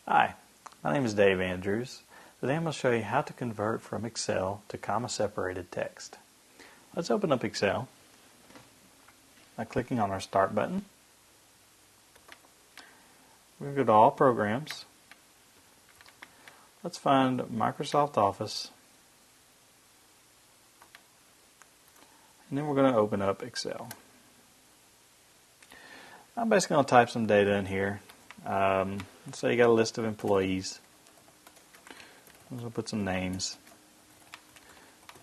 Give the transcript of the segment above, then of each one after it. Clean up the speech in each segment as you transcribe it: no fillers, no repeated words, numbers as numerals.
Hi, my name is Dave Andrews. Today I'm going to show you how to convert from Excel to comma-separated text. Let's open up Excel by clicking on our Start button. We're going to go to All Programs. Let's find Microsoft Office. And then we're going to open up Excel. I'm basically going to type some data in here. Let's say you got a list of employees. I'm going to put some names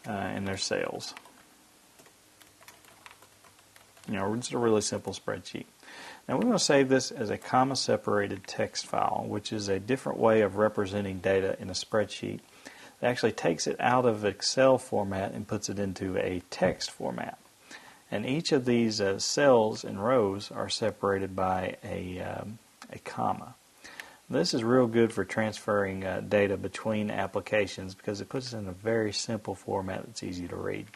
and their sales. It's a really simple spreadsheet. Now we're going to save this as a comma-separated text file, which is a different way of representing data in a spreadsheet. It actually takes it out of Excel format and puts it into a text format. And each of these cells and rows are separated by a comma. This is real good for transferring data between applications because it puts it in a very simple format that's easy to read.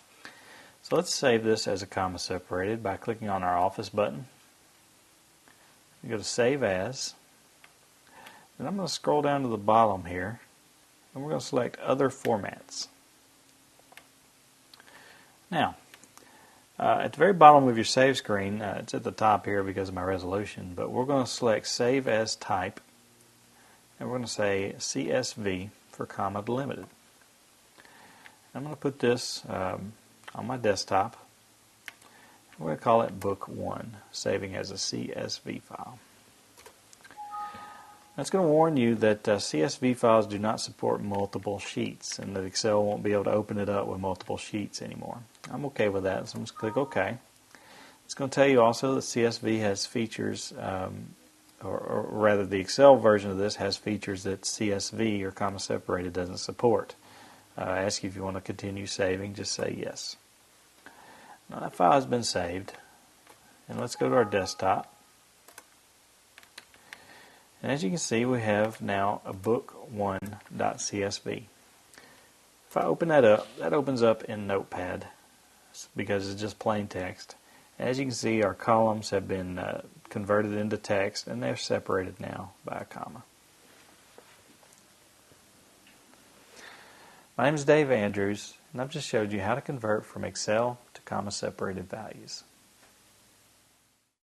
So let's save this as a comma separated by clicking on our Office button. We go to Save As. And I'm going to scroll down to the bottom here and we're going to select Other Formats. Now, at the very bottom of your save screen, it's at the top here because of my resolution, but we're going to select Save As Type, and we're going to say CSV for comma delimited. I'm going to put this on my desktop. We're going to call it Book 1, saving as a CSV file. That's going to warn you that CSV files do not support multiple sheets and that Excel won't be able to open it up with multiple sheets anymore. I'm okay with that, so I'm just going to click OK. It's going to tell you also that CSV has features, or rather the Excel version of this has features that CSV or comma separated doesn't support. Ask you if you want to continue saving, just say yes. Now that file has been saved, and let's go to our desktop. And as you can see, we have now a book1.csv. If I open that up, that opens up in Notepad because it's just plain text. As you can see, our columns have been converted into text and they're separated now by a comma. My name is Dave Andrews and I've just showed you how to convert from Excel to comma separated values.